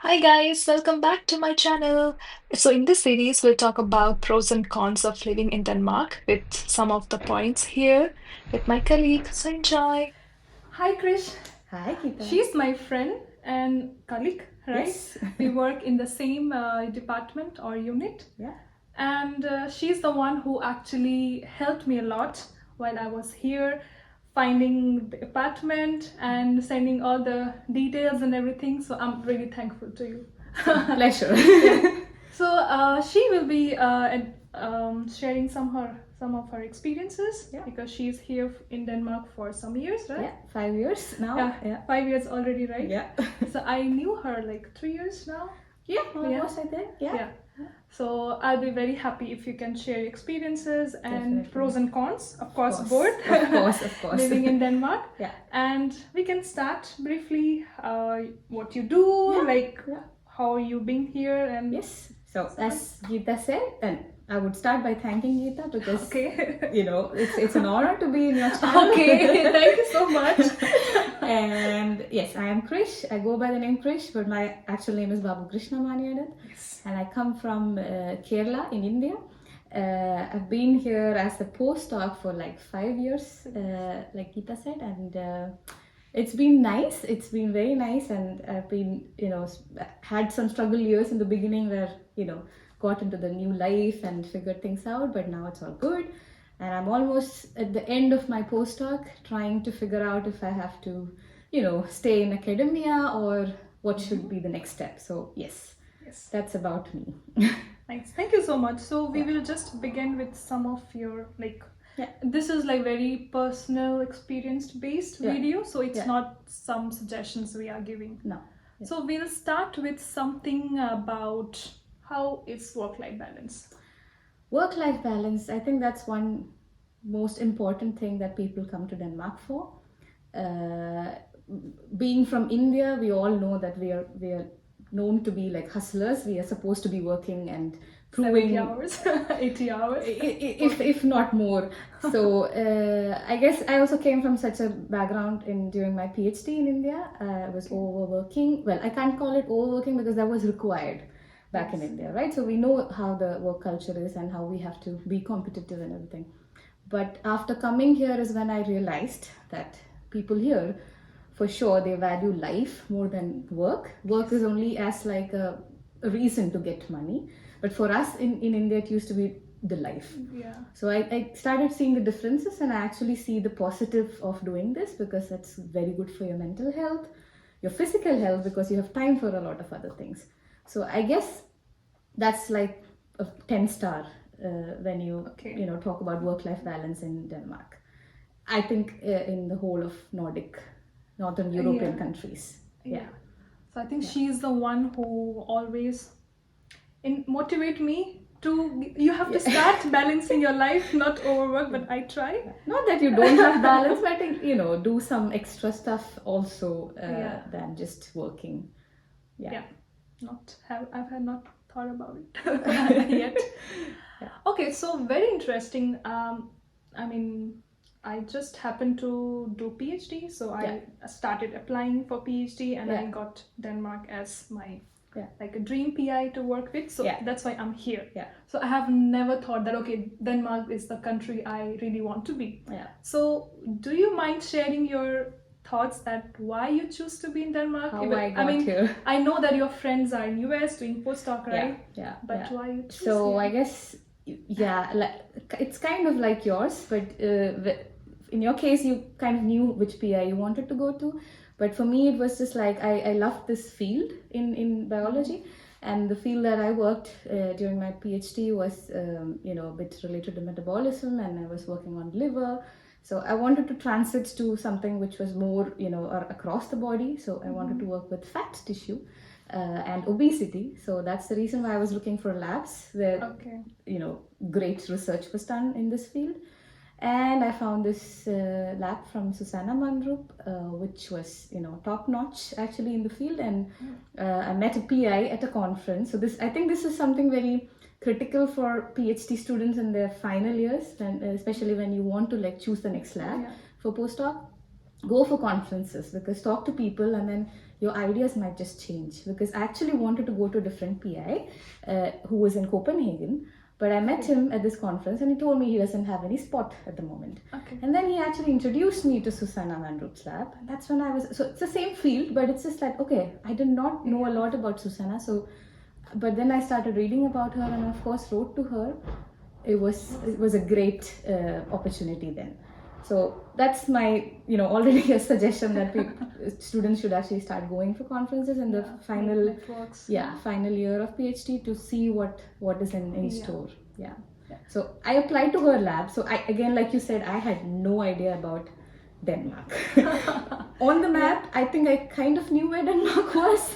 Hi guys, welcome back to my channel. So in this series, we'll talk about pros and cons of living in Denmark with some of the points here with my colleague. So enjoy. Hi Krish, Hi, Geeta. she's my friend and colleague, right? Yes. We work in the same department or unit, Yeah. and she's the one who actually helped me a lot while I was here finding the apartment and sending all the details and everything. So I'm really thankful to you. Pleasure. So she will be sharing some of her experiences Yeah. because she's here in Denmark for some years, right? Yeah, 5 years now. Yeah, 5 years already, right? Yeah. So I knew her like 3 years now. Yeah, almost, I think. Yeah. Yeah. So I'll be very happy if you can share your experiences and Definitely. pros and cons, of course, Of both. of course. Living in Denmark. Yeah. And we can start briefly what you do, Yeah. like Yeah. how you been here and Yes. So, as Geeta said, and I would start by thanking Geeta because, okay. it's an honor to be in your channel. Okay, thank you so much. And yes, I am Krish. I go by the name Krish, but my actual name is Babu Krishna Maniadat. Yes. And I come from Kerala in India. I've been here as a postdoc for like 5 years, like Geeta said, and it's been nice. It's been very nice, and I've been, had some struggle years in the beginning where, got into the new life and figured things out, but now it's all good. And I'm almost at the end of my postdoc, trying to figure out if I have to, stay in academia or what should be the next step. So, yes. Yes. That's about me. Nice. Thank you so much. So we Yeah. will just begin with some of your Yeah. this is like very personal experience based Yeah. video, so it's Yeah. not some suggestions we are giving. No. Yeah. So we'll start with something about how is work-life balance. Work-life balance, I think that's one most important thing that people come to Denmark for. Being from India, we all know that we are known to be like hustlers. We are supposed to be working and 70 proving hours, 80 hours. if not more. So I guess I also came from such a background during my PhD in India. I was overworking. Well, I can't call it overworking because that was required back in India, right? So we know how the work culture is and how we have to be competitive and everything. But after coming here is when I realized that people here, for sure, they value life more than work. Work is only as like a reason to get money. But for us in India, it used to be the life. Yeah. So I started seeing the differences, and I actually see the positive of doing this because that's very good for your mental health, your physical health, because you have time for a lot of other things. So I guess that's like a 10 star when you Okay. talk about work-life balance in Denmark. I think in the whole of Northern European Yeah. countries. Yeah. So I think she's the one who always motivate me to you have to start balancing your life, not overwork, but I try. Not that you don't have balance, but I think, do some extra stuff also Yeah. than just working. Yeah. I've had not thought about it yet. Yeah. Okay, so very interesting. I mean, I just happened to do PhD, so I started applying for PhD, and I Yeah. got Denmark as my Yeah. like a dream PI to work with. So Yeah. that's why I'm here. Yeah. So I have never thought that okay, Denmark is the country I really want to be. Yeah. So do you mind sharing your thoughts that why you choose to be in Denmark? How I got here. I know that your friends are in US doing postdoc, right? Yeah. But yeah. why you choose So here? I guess, like, it's kind of like yours, but in your case, you kind of knew which PI you wanted to go to. But for me, it was just like I loved this field in biology. And the field that I worked during my PhD was, a bit related to metabolism, and I was working on liver. So I wanted to transit to something which was more, across the body. So I wanted to work with fat tissue and obesity. So that's the reason why I was looking for labs where, Okay. great research was done in this field. And I found this lab from Susanna Mandrup, which was, top notch actually in the field. And I met a PI at a conference. So I think this is something very critical for PhD students in their final years, and especially when you want to like choose the next lab Yeah. for postdoc. Go for conferences, because talk to people, and then your ideas might just change. Because I actually wanted to go to a different PI who was in Copenhagen. But I met him at this conference and he told me he doesn't have any spot at the moment. Okay. And then he actually introduced me to Susanna Vandrup's lab. And that's when I was, so it's the same field, but it's just like, okay, I did not know a lot about Susanna. So, but then I started reading about her and of course wrote to her. It was a great opportunity then. So that's my, already a suggestion that students should actually start going for conferences in the final year of PhD to see what is in store. Yeah. So I applied to her lab. So I, again, like you said, I had no idea about Denmark. On the map, I think I kind of knew where Denmark was.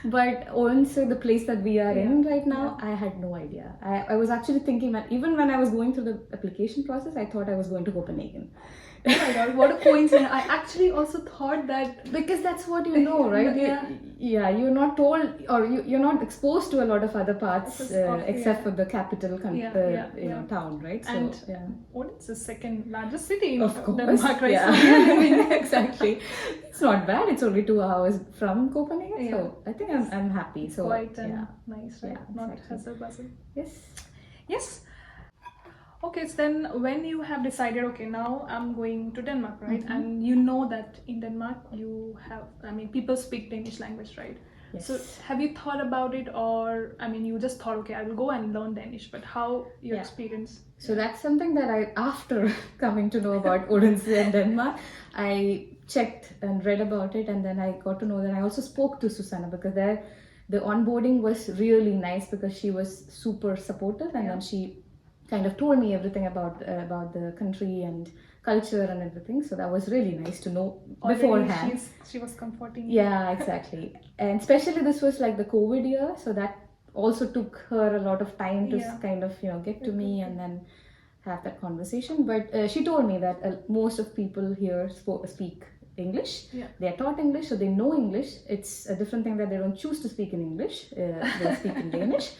But also the place that we are in right now, I had no idea. I was actually thinking that even when I was going through the application process, I thought I was going to Copenhagen. Oh my god, what a coincidence. I actually also thought that. Because that's what you know, right? You're not told, or you're not exposed to a lot of other parts except for the capital town, right? So, and Odense is the second largest city in of course, Denmark, right? Yeah. Exactly. It's not bad. It's only 2 hours from Copenhagen, so I think I'm happy. So quite nice, right? Not exactly. hustle bustle. Yes. Okay, so then when you have decided, okay, now I'm going to Denmark, right? And you know that in Denmark you have, people speak Danish language, right? Yes. So have you thought about it, or you just thought, okay, I will go and learn Danish, but how your experience? So that's something that after coming to know about Odense and Denmark, I checked and read about it, and then I got to know that I also spoke to Susanna, because the onboarding was really nice because she was super supportive, and then she kind of told me everything about the country and culture and everything. So that was really nice to know beforehand. She was comforting. Yeah, exactly. And especially this was like the COVID year, so that also took her a lot of time to kind of get to me and then have that conversation. But she told me that most of people here speak English. They are taught English, so they know English. It's a different thing that they don't choose to speak in English. They speak in Danish.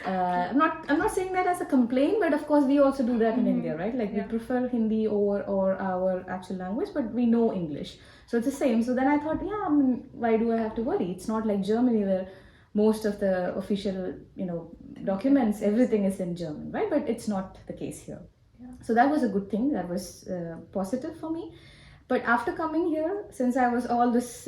I'm not saying that as a complaint, but of course we also do that in India, right? Like we prefer Hindi or our actual language, but we know English, so it's the same. So then I thought, why do I have to worry? It's not like Germany where most of the official documents, everything is in German, right? But it's not the case here. So that was a good thing. That was positive for me. But after coming here, since I was all this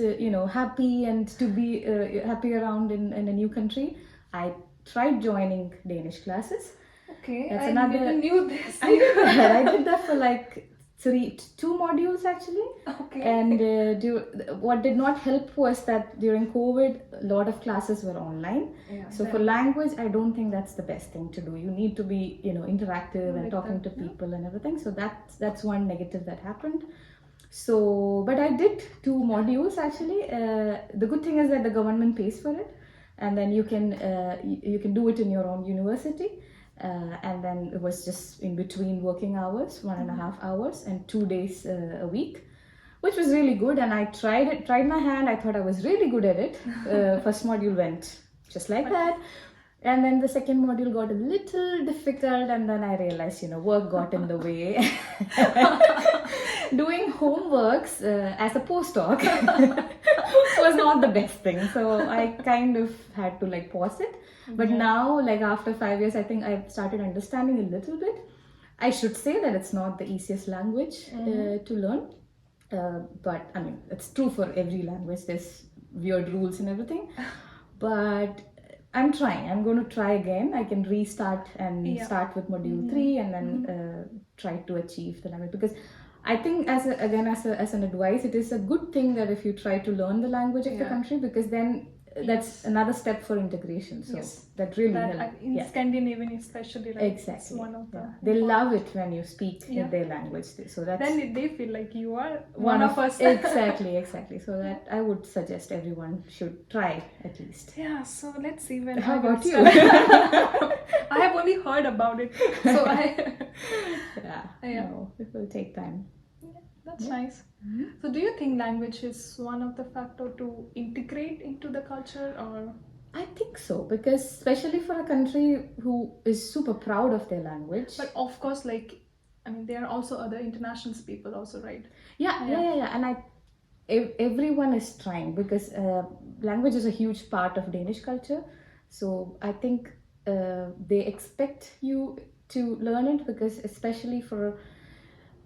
happy and to be happy around in a new country, I tried joining Danish classes. Okay, I didn't knew this. I did that for like 2 modules actually. Okay. And what did not help was that during COVID, a lot of classes were online. So for language, I don't think that's the best thing to do. You need to be interactive and talking to people and everything. So that's one negative that happened. So, but I did 2 modules actually. The good thing is that the government pays for it. And then you can do it in your own university, and then it was just in between working hours, 1.5 hours, and 2 days a week, which was really good. And I tried my hand. I thought I was really good at it. First module went just like that, and then the second module got a little difficult, and then I realized work got in the way. Doing homeworks as a postdoc was not the best thing, so I kind of had to pause it. But now, after 5 years, I think I've started understanding a little bit. I should say that it's not the easiest language to learn, but it's true for every language. There's weird rules and everything, but I'm trying. I'm going to try again. I can restart and start with module 3 and then try to achieve the language, because I think as an advice, it is a good thing that if you try to learn the language of the country, because then that's another step for integration. So that really helps. In Scandinavian especially, right? Exactly. It's one of the they love it when you speak in their language. So that's then they feel like you are one of us. Exactly. So that I would suggest everyone should try at least. Yeah. So let's see when. How about you? I have only heard about it, so No, it will take time. That's nice. So do you think language is one of the factors to integrate into the culture, or? I think so, because especially for a country who is super proud of their language. But of course, there are also other international people also, right? Yeah. And everyone is trying, because language is a huge part of Danish culture. So I think they expect you to learn it, because especially for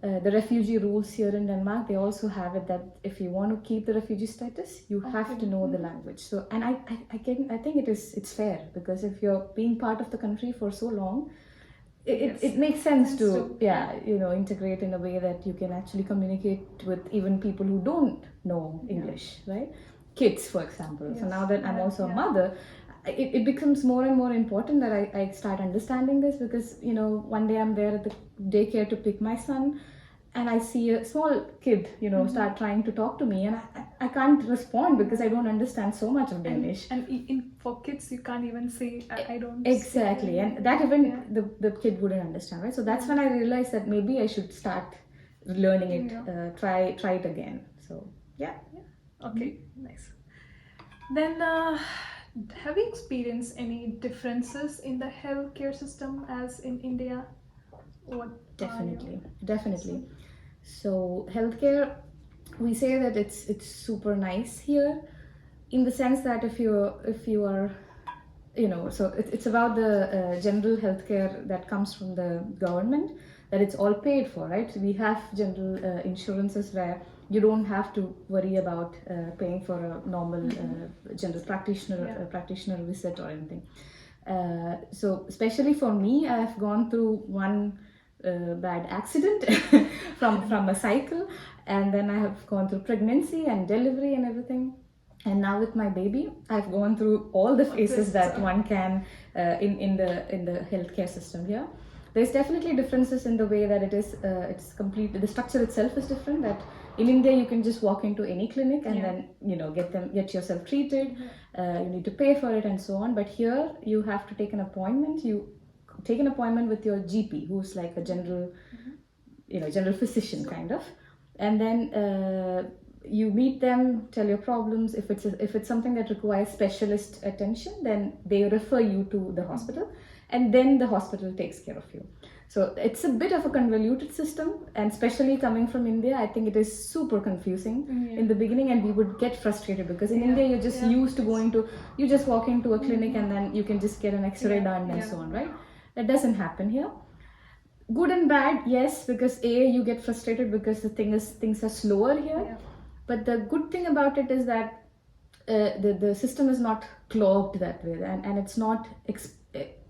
the refugee rules here in Denmark, they also have it that if you want to keep the refugee status, you have to know the language. So, and I think it's fair, because if you're being part of the country for so long, it makes sense to integrate in a way that you can actually communicate with even people who don't know English, right? Kids, for example. So now that I'm also a mother, it becomes more and more important that I start understanding this, because one day I'm there at the daycare to pick my son, and I see a small kid, start trying to talk to me, and I can't respond because I don't understand so much of Danish. And for kids, you can't even say, I don't. Exactly, and that even the kid wouldn't understand, right? So that's when I realized that maybe I should start learning it, try it again. So yeah. Okay, nice. Then, have you experienced any differences in the healthcare system as in India? Definitely. So healthcare, we say that it's super nice here, in the sense that if you are, so it's about the general healthcare that comes from the government, that it's all paid for, right? So we have general insurances where you don't have to worry about paying for a normal general practitioner visit or anything. So especially for me, I've gone through one bad accident from a cycle, and then I have gone through pregnancy and delivery and everything. And now with my baby, I've gone through all the phases that one can in the healthcare system here. There's definitely differences in the way that it's complete. The structure itself is different. That in India you can just walk into any clinic and then get yourself treated. You need to pay for it and so on. But here you have to take an appointment. You take an appointment with your GP, who's like a general physician kind of, and then you meet them, tell your problems. If it's something that requires specialist attention, then they refer you to the hospital, and then the hospital takes care of you. So it's a bit of a convoluted system, and especially coming from India, I think it is super confusing in the beginning, and we would get frustrated because in India you're just used to you just walk into a clinic and then you can just get an X-ray done and so on, right? That doesn't happen here. Good and bad, yes, because you get frustrated because things are slower here. But the good thing about it is that the system is not clogged that way, and it's not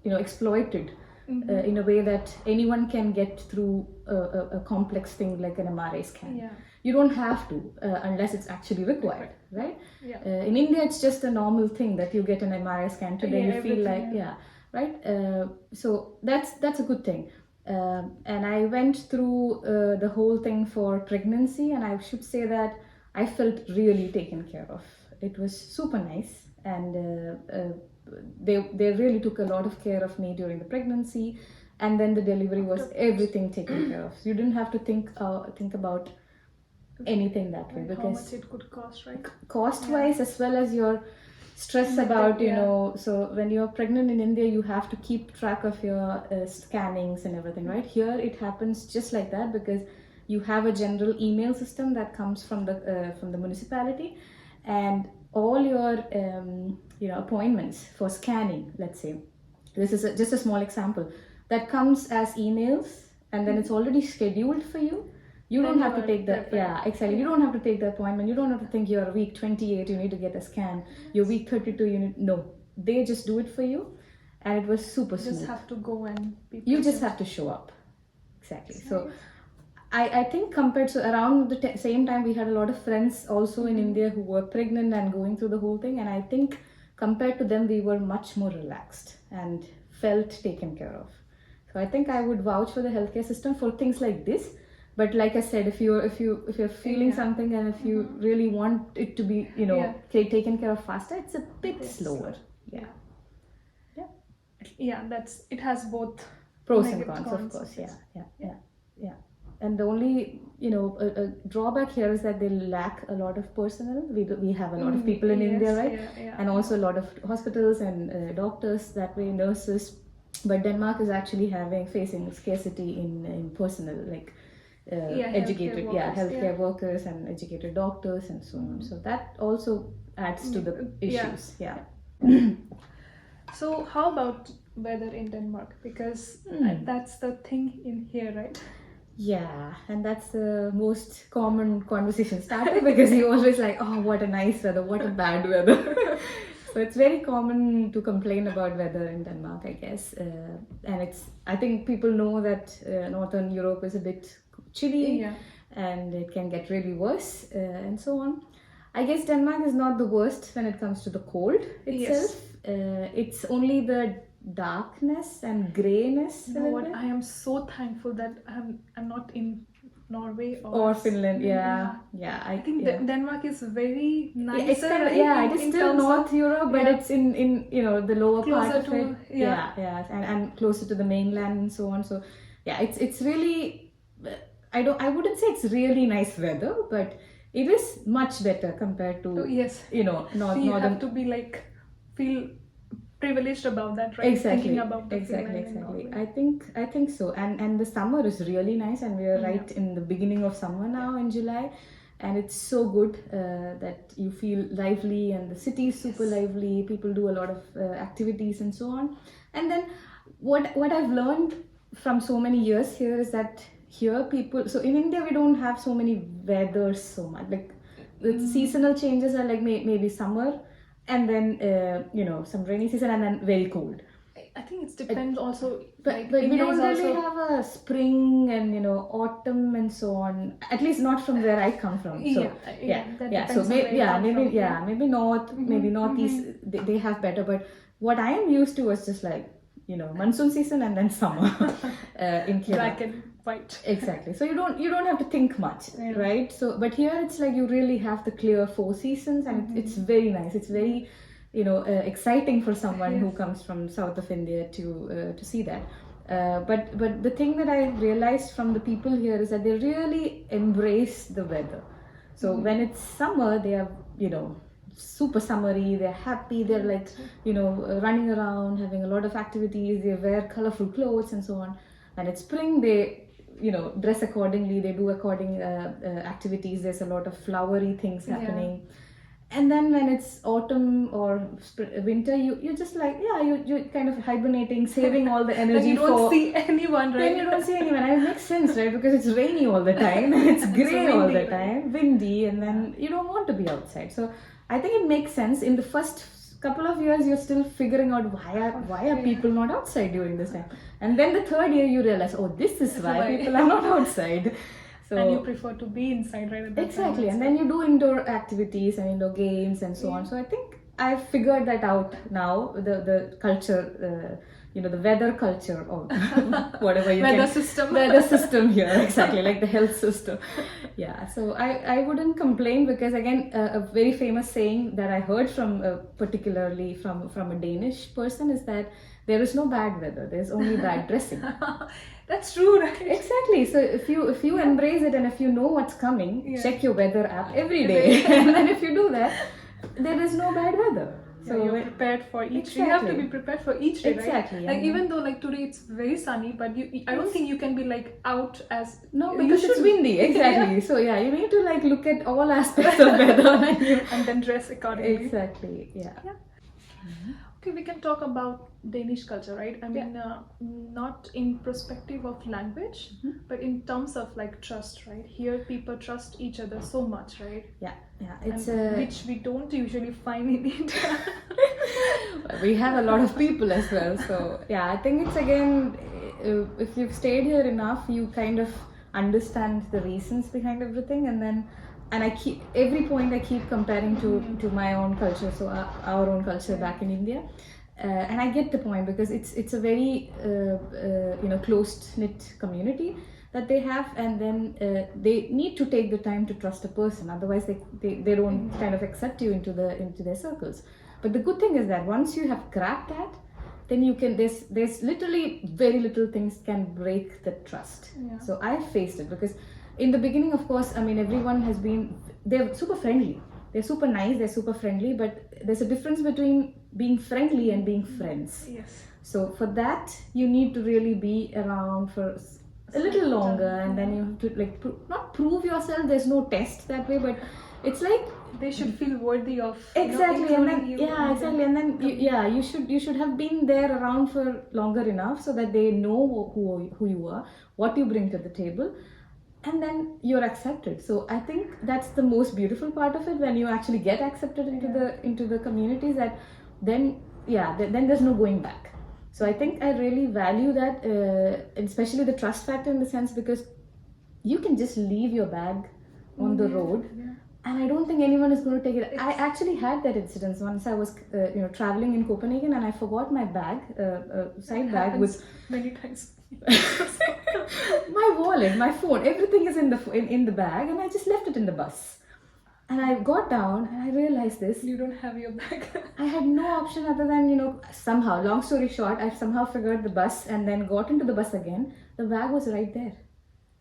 exploited in a way that anyone can get through a complex thing like an MRI scan. You don't have to unless it's actually required, right? In India, it's just a normal thing that you get an MRI scan today. You feel like right. So that's a good thing. And I went through the whole thing for pregnancy, and I should say that I felt really taken care of. It was super nice, and they really took a lot of care of me during the pregnancy, and then the delivery was everything taken care of. So you didn't have to think about anything that way, because how much it could cost, right? Cost-wise, as well as your stress about so when you're pregnant in India, you have to keep track of your scannings and everything, right? Here it happens just like that, because you have a general email system that comes from the municipality, and all your appointments for scanning, let's say, this is just a small example, that comes as emails, and then it's already scheduled for you. You don't have to take exactly. You don't have to take the appointment. You don't have to think you're week 28, you need to get a scan. You're week 32, no. They just do it for you, and it was super smooth. You just have to go and you just have to show up. Exactly. So I think compared to around the same time, we had a lot of friends also in India who were pregnant and going through the whole thing, and I think compared to them, we were much more relaxed and felt taken care of. So I think I would vouch for the healthcare system for things like this. But like I said, if you're feeling something, and if you really want it to be taken care of faster, it's a bit slower. That's it has both pros and cons, of course. Yeah. And the only a drawback here is that they lack a lot of personnel. We have a lot of people in India, right? And also a lot of hospitals and doctors that way, nurses. But Denmark is actually facing scarcity in personnel. Like educated, healthcare workers, healthcare workers and educated doctors and so on. So that also adds to the issues. Yeah. So how about weather in Denmark? Because that's the thing in here, right? Yeah, and that's the most common conversation starter because you always like, oh, what a nice weather, what a bad weather. So it's very common to complain about weather in Denmark, I guess. And I think people know that Northern Europe is a bit chilly and it can get really worse and so on. I guess Denmark is not the worst when it comes to the cold itself. It's only the darkness and grayness. You know what? I am so thankful that I'm not in Norway or Finland. Yeah. I think Denmark is very nicer. It's kind of, it is still North Europe, but it's in the lower part of it. And closer to the mainland and so on. So it's really, I wouldn't say it's really nice weather, but it is much better compared to northern. You have to be like feel privileged about that, right? Exactly. Thinking about the Exactly. I think so. And the summer is really nice, and we are right in the beginning of summer now in July, and it's so good that you feel lively, and the city is super lively. People do a lot of activities and so on. And then what I've learned from so many years here is that here people, so in India we don't have so many weathers so much. Like the seasonal changes are like maybe summer, and then some rainy season, and then very cold. I think it depends also. But we don't really have a spring and autumn and so on. At least not from where I come from. So So maybe north, maybe northeast. They have better. But what I am used to was just like monsoon season and then summer in Kerala. Black and white. Exactly. So you don't have to think much, right? So but here it's like you really have the clear 4 seasons, and it's very nice. It's very exciting for someone who comes from south of India to see that. But the thing that I realized from the people here is that they really embrace the weather. So when it's summer, they are super summery, they're happy, they're like running around, having a lot of activities, they wear colorful clothes and so on. And it's spring, they dress accordingly, they do according activities, there's a lot of flowery things happening. And then when it's autumn or winter, you're just like you're kind of hibernating, saving all the energy. You don't see anyone, right? Then you don't see anyone, and it makes sense, right? Because it's rainy all the time, it's grey all the time, windy, and then you don't want to be outside. So I think it makes sense. In the first couple of years, you're still figuring out why are people not outside during this time, and then the third year you realize, oh, this is why people are not outside. So, and you prefer to be inside, right? At that exactly, time, and then you do indoor activities and indoor games and so on. So I think I've figured that out now. The culture, the weather culture or whatever you weather system here, exactly, like the health system. Yeah, so I wouldn't complain because again, a very famous saying that I heard from particularly from a Danish person is that there is no bad weather, there's only bad dressing. That's true, right? Exactly. So if you embrace it and if you know what's coming, check your weather app every day. And then if you do that, there is no bad weather. So you're prepared for each day. You have to be prepared for each day, right? Exactly. Like even though like today it's very sunny, but I don't think you can be like out as because it's windy. Exactly. So you need to like look at all aspects of weather and then dress accordingly. Exactly. Yeah. Okay, we can talk about Danish culture, right? I mean, not in perspective of language, but in terms of like trust, right? Here, people trust each other so much, right? Yeah. It's which we don't usually find in India. We have a lot of people as well, so I think it's again, if you've stayed here enough, you kind of understand the reasons behind everything, and I keep every point I keep comparing to my own culture, so our own culture back in India, and I get the point because it's a very close knit community that they have, and then they need to take the time to trust a person, otherwise they don't kind of accept you into their circles. But the good thing is that once you have cracked that, then you can there's literally very little things can break the trust. So I faced it because in the beginning, of course, I mean, everyone they're super friendly. They're super nice, they're super friendly, but there's a difference between being friendly and being friends. Yes. So for that, you need to really be around for a little longer, and then you have to like not prove yourself. There's no test that way, but it's like they should feel worthy of exactly, and then you exactly, and then you should have been there around for longer enough so that they know who you are, what you bring to the table, and then you're accepted. So I think that's the most beautiful part of it, when you actually get accepted into the communities, that then then there's no going back. So I think I really value that, especially the trust factor, in the sense because you can just leave your bag on the road, and I don't think anyone is going to take it. I actually had that incident once. I was traveling in Copenhagen, and I forgot my bag, side bag with many times. my wallet, my phone, everything is in the bag, and I just left it in the bus. And I got down and I realized this. You don't have your bag. I had no option other than, somehow, long story short, I somehow figured the bus and then got into the bus again. The bag was right there.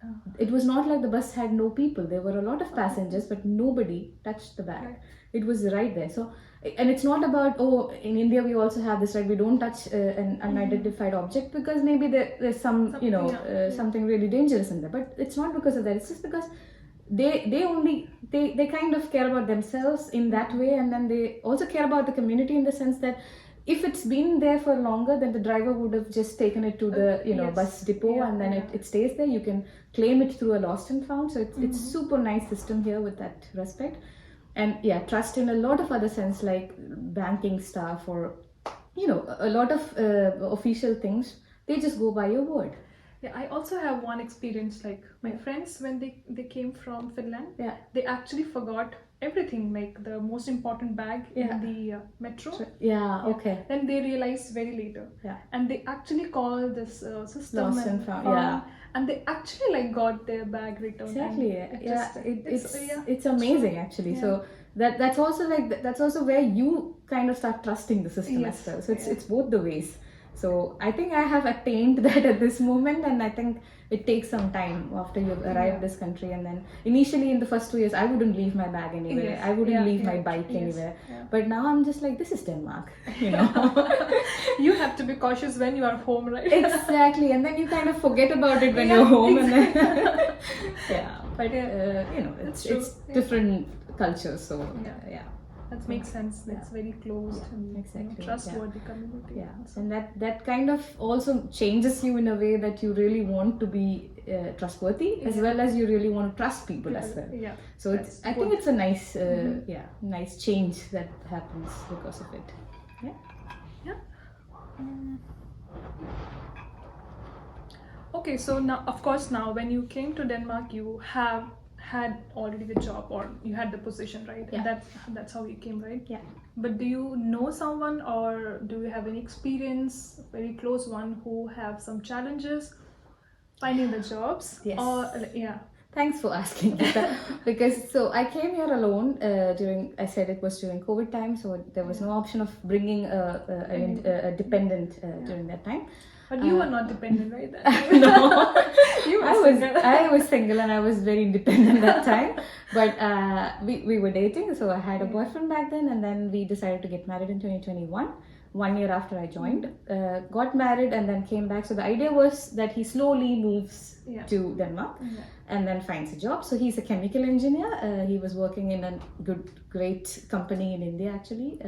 Oh. It was not like the bus had no people. There were a lot of passengers, but nobody touched the bag. Right. It was right there. So, and it's not about, in India we also have this, right? We don't touch an unidentified object because maybe there's something really dangerous in there. But it's not because of that. It's just because they kind of care about themselves in that way, and then they also care about the community in the sense that if it's been there for longer, then the driver would have just taken it to the bus depot, and then it stays there. You can claim it through a lost and found. So it's super nice system here with that respect. And trust in a lot of other sense, like banking staff or a lot of official things, they just go by your word. Yeah, I also have one experience, like my friends, when they came from Finland, they actually forgot everything, like the most important bag in the metro. Okay. Then they realized very later. And they actually called this system Lost and found. And they actually like got their bag returned. Exactly. It's amazing actually. So that's also where you kind of start trusting the system as well. So it's both the ways. So I think I have attained that at this moment, and I think it takes some time after you've arrived this country. And then initially in the first 2 years, I wouldn't leave my bag anywhere. I wouldn't leave my bike anywhere. But now I'm just like, this is Denmark, You have to be cautious when you are home, right? Exactly, and then you kind of forget about it when you're home, and then but it's different cultures, so that makes sense. That's very closed and trustworthy community. And that kind of also changes you in a way that you really want to be trustworthy, as well as you really want to trust people as well. So I think it's a nice nice change that happens because of it. Okay, so now, of course, now when you came to Denmark, you have had already the job, or you had the position, right? That's how you came, right? But do you know someone, or do you have any experience, very close one, who have some challenges finding the jobs? Yes. Or Thanks for asking that. Because so I came here alone I said it was during COVID time, so there was no option of bringing a dependent during that time. But you were not dependent, right? No, I was single and I was very independent that time. But we were dating, so I had a boyfriend back then, and then we decided to get married in 2021. 1 year after I joined, got married and then came back. So the idea was that he slowly moves to Denmark and then finds a job. So he's a chemical engineer. He was working in a great company in India actually.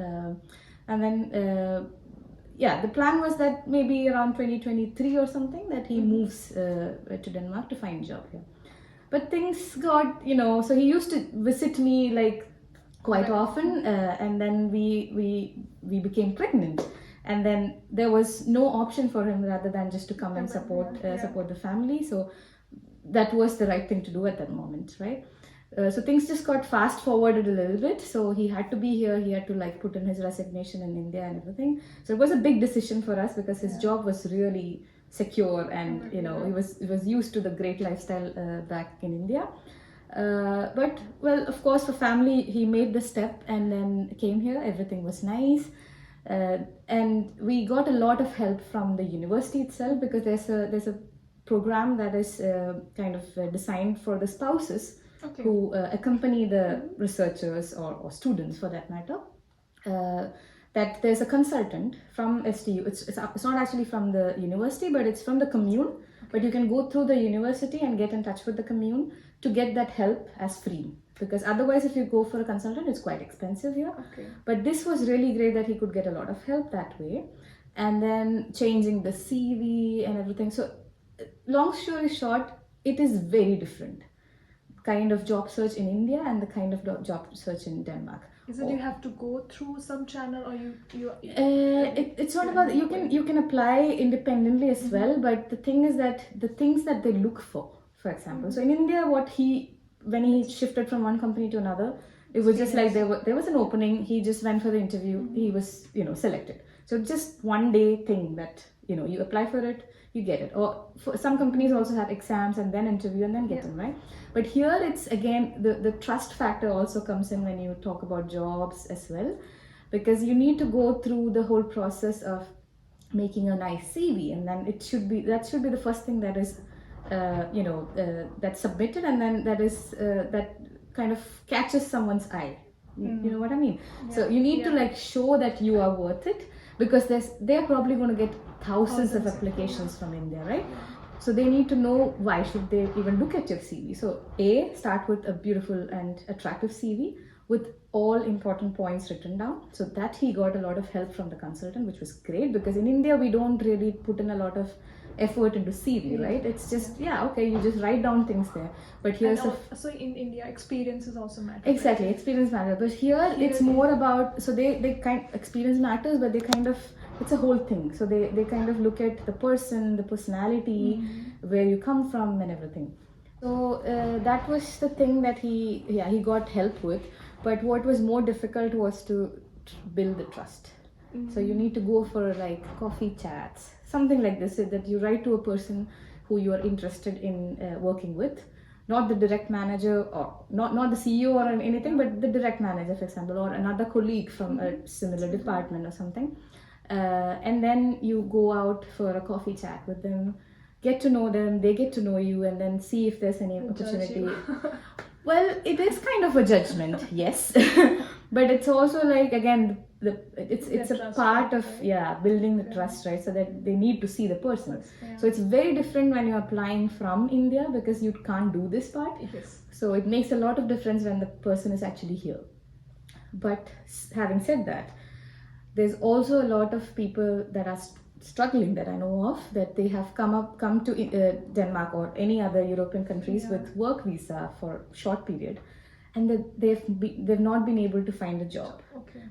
And then the plan was that maybe around 2023 or something that he moves to Denmark to find a job here. But things got, so he used to visit me like quite often, and then we became pregnant, and then there was no option for him rather than just to come and support the family. So that was the right thing to do at that moment, right? So things just got fast forwarded a little bit. So he had to be here. He had to like put in his resignation in India and everything. So it was a big decision for us because his job was really secure, and he was used to the great lifestyle back in India. But well, of course, for family, he made the step and then came here. Everything was nice, and we got a lot of help from the university itself, because there's a program that is kind of designed for the spouses who accompany the researchers or students for that matter. that there's a consultant from STU. It's not actually from the university, but it's from the commune. But you can go through the university and get in touch with the commune to get that help as free. Because otherwise, if you go for a consultant, it's quite expensive here. Okay. But this was really great that he could get a lot of help that way. And then changing the CV and everything. So, long story short, it is very different kind of job search in India and the kind of job search in Denmark. Is it you have to go through some channel, or you it's not about you can apply independently as well, but the thing is that the things that they look for example, so in India, when he shifted from one company to another, it was just like there was an opening, he just went for the interview, he was selected. So just one day thing that you apply for it, you get it. Or for some companies also have exams and then interview and then get them, right? But here it's again the trust factor also comes in when you talk about jobs as well, because you need to go through the whole process of making a nice CV, and then that should be the first thing that is that's submitted, and then that kind of catches someone's eye. You know what I mean? So you need to like show that you are worth it, because they're probably going to get thousands of applications from India, right? So they need to know why should they even look at your CV. So start with a beautiful and attractive CV with all important points written down. So that he got a lot of help from the consultant, which was great, because in India we don't really put in a lot of effort into CV, right? It's just okay, you just write down things there. But here's so in India, experiences also matter. Exactly, right? Experience matters. But here it's more about, so they experience matters, but they kind of, it's a whole thing. So they kind of look at the person, the personality, where you come from, and everything. So that was the thing that he got help with. But what was more difficult was to build the trust. So you need to go for like coffee chats, something like this, so that you write to a person who you are interested in working with, not the direct manager, or not the CEO or anything, but the direct manager, for example, or another colleague from a similar department or something. And then you go out for a coffee chat with them, get to know them, they get to know you, and then see if there's any opportunity. Well, it is kind of a judgment, yes, but it's also like, again, it's a part of building the trust, right? So that they need to see the person. So it's very different when you're applying from India, because you can't do this part. Yes. So it makes a lot of difference when the person is actually here. But having said that, there's also a lot of people that are struggling, that I know of, that they have come to Denmark or any other European countries with work visa for short period, and that they've not been able to find a job,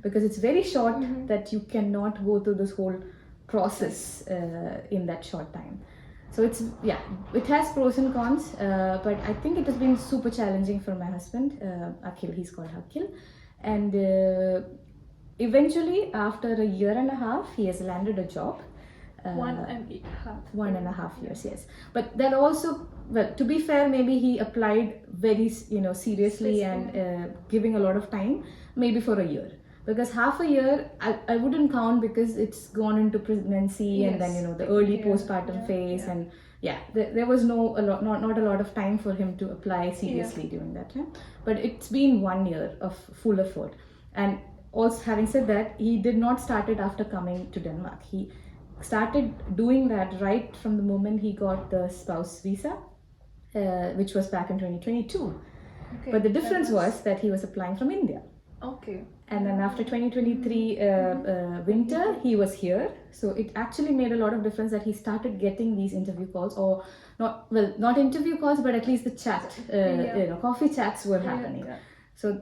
because it's very short, that you cannot go through this whole process in that short time. So it has pros and cons, but I think it has been super challenging for my husband, Akhil. He's called Akhil, and eventually after a year and a half he has landed a job. 1.5 years, yes. But that also, well, to be fair, maybe he applied very seriously and giving a lot of time, maybe for a year, because half a year I wouldn't count, because it's gone into pregnancy, and then the early postpartum phase, and there was not a lot of time for him to apply seriously during that time. But it's been 1 year of full effort. And also, having said that, he did not start it after coming to Denmark. He started doing that right from the moment he got the spouse visa, which was back in 2022. But the difference was that he was applying from India. And then after 2023 winter, he was here. So it actually made a lot of difference that he started getting these interview calls, or not interview calls, but at least the chat, coffee chats were happening. So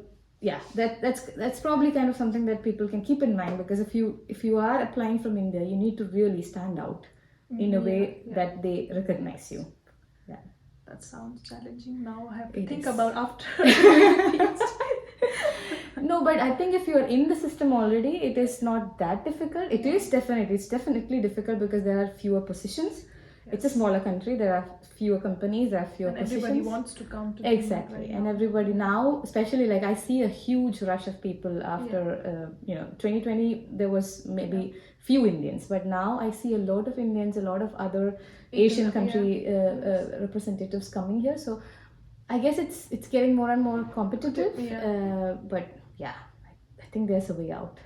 that's probably kind of something that people can keep in mind, because if you are applying from India, you need to really stand out in a way that they recognize you. That sounds challenging. Now I have to think about after. No, but I think if you're in the system already, it is not that difficult. It's definitely difficult, because there are fewer positions. It's a smaller country. There are fewer companies. There are fewer positions. Everybody wants to come to exactly, right and now. Everybody now, especially like I see a huge rush of people after 2020. There was maybe few Indians, but now I see a lot of Indians, a lot of other Asian country representatives coming here. So I guess it's getting more and more competitive. But I think there's a way out.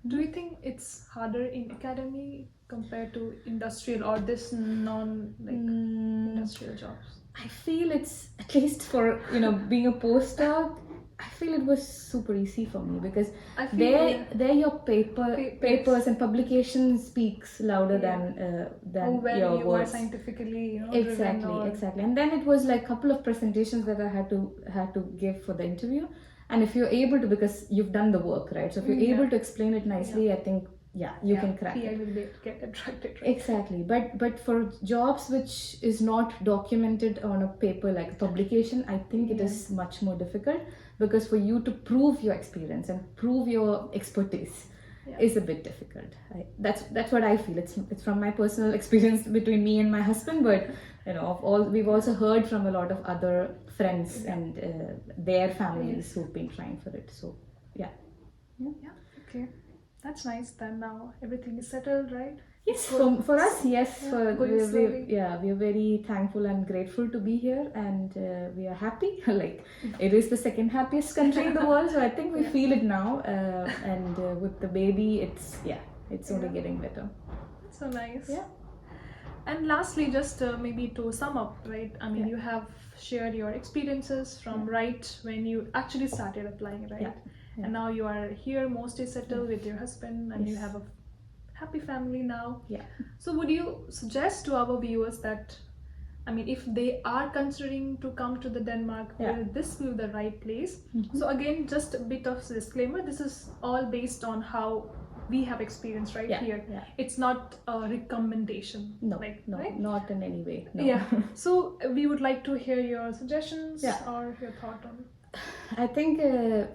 Do you think it's harder in academy compared to industrial or this non like industrial jobs? I feel it's, at least for being a postdoc, I feel it was super easy for me because I feel there your papers and publication speaks louder how than well your you are words. scientifically driven Exactly, or exactly. And then it was like a couple of presentations that I had to give for the interview. And if you're able to, because you've done the work, right? So if you're able to explain it nicely, I think you can crack PI it. will get attracted, right? Exactly. But for jobs which is not documented on a paper like a publication, I think it is much more difficult because for you to prove your experience and prove your expertise is a bit difficult. That's what I feel. It's from my personal experience between me and my husband, but we've also heard from a lot of other friends and their families who've been trying for it. So yeah. Okay, that's nice. Then now everything is settled, right? Yes, for us, yes. going slowly. We are very thankful and grateful to be here, and we are happy. Like, it is the second happiest country in the world, so I think we feel it now. And with the baby, it's only getting better. So nice. Yeah. And lastly, just maybe to sum up, right? I mean, you have shared your experiences from right when you actually started applying, right? And now you are here, mostly settled with your husband, and you have a happy family now. Yeah. So would you suggest to our viewers that, I mean, if they are considering to come to the Denmark, will this be the right place? So again, just a bit of disclaimer, this is all based on how we have experience here. It's not a recommendation. No, right? Not in any way. No. Yeah. So we would like to hear your suggestions or your thought on it. I think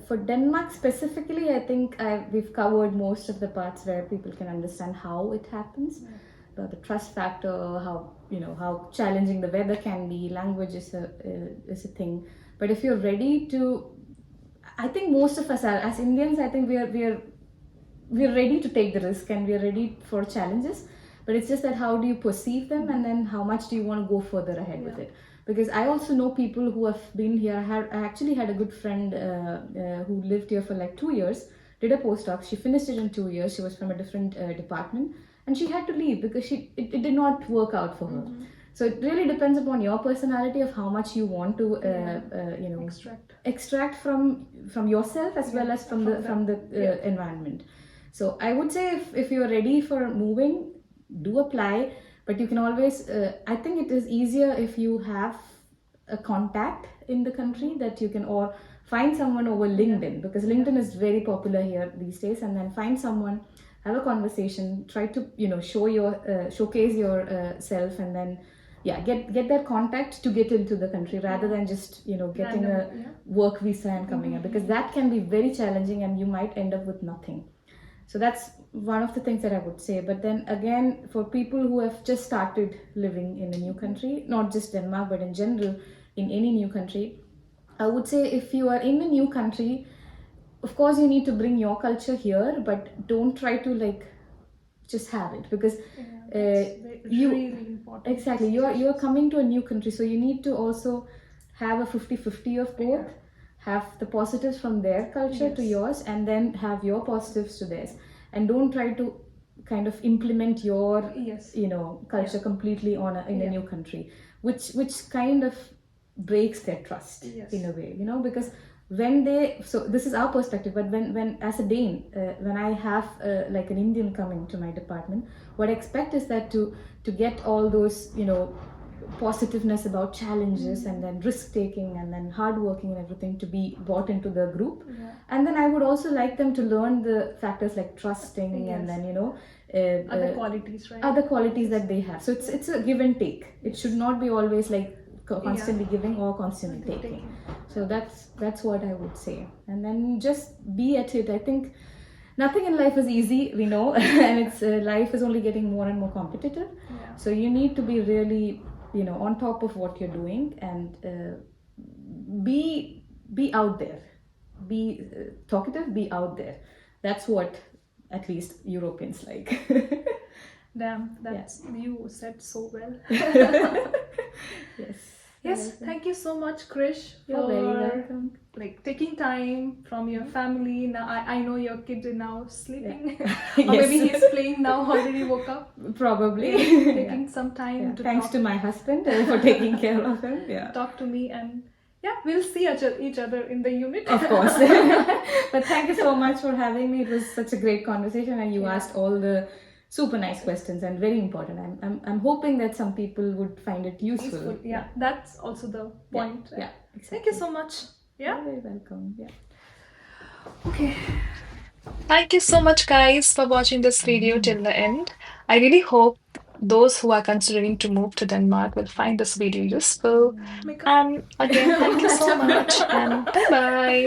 for Denmark specifically, I think we've covered most of the parts where people can understand how it happens. The trust factor, how challenging the weather can be, language is a thing. But if you're ready to, I think most of us are, as Indians, I think we're ready to take the risk and we're ready for challenges. But it's just that how do you perceive them, and then how much do you want to go further ahead with it? Because I also know people who have been here. I actually had a good friend who lived here for like 2 years, did a postdoc. She finished it in 2 years. She was from a different department, and she had to leave because it did not work out for her. So it really depends upon your personality of how much you want to extract from yourself as well as from the environment. So I would say if you're ready for moving, do apply. But you can always, I think it is easier if you have a contact in the country that you can, or find someone over LinkedIn, because LinkedIn is very popular here these days. And then find someone, have a conversation, try to showcase yourself, and then get that contact to get into the country rather than just getting a work visa and coming up, because that can be very challenging and you might end up with nothing. So that's one of the things that I would say. But then again, for people who have just started living in a new country, not just Denmark, but in general, in any new country, I would say if you are in a new country, of course you need to bring your culture here, but don't try to just have it, because really important. Exactly, you're coming to a new country, so you need to also have a 50-50 of both. Have the positives from their culture to yours, and then have your positives to theirs, and don't try to kind of implement your culture completely in a new country, which kind of breaks their trust in a way, because when so this is our perspective, but when as a Dane, when I have like an Indian coming to my department, what I expect is that to get all those positiveness about challenges and then risk taking and then hard working and everything to be brought into the group. And then I would also like them to learn the factors like trusting and then other qualities, right? Other qualities that they have. So it's a give and take. It should not be always like constantly giving or constantly taking. So that's what I would say. And then just be at it. I think nothing in life is easy, we know, and it's life is only getting more and more competitive. So you need to be really on top of what you're doing, and be out there, be talkative, be out there. That's what at least Europeans like. Damn, that's you said so well. Yes. Yes, thank you so much, Krish, You're very welcome. like taking time from your family. Now I know your kid is now sleeping, or Yes. maybe he's playing now, already woke up. Probably. Taking some time Yeah. to Thanks talk, to my husband for taking care of him. Yeah. talk to me, and yeah, we'll see each other in the unit. Of course. But thank you so much for having me. It was such a great conversation, and you asked all the super nice questions and very important. I'm hoping that some people would find it useful. Useful. Yeah, that's also the point. Yeah, exactly. Thank you so much. Yeah. You're very welcome. Yeah. Okay. Thank you so much, guys, for watching this video till the end. I really hope those who are considering to move to Denmark will find this video useful. Makeup. And again, thank you so much, and bye bye.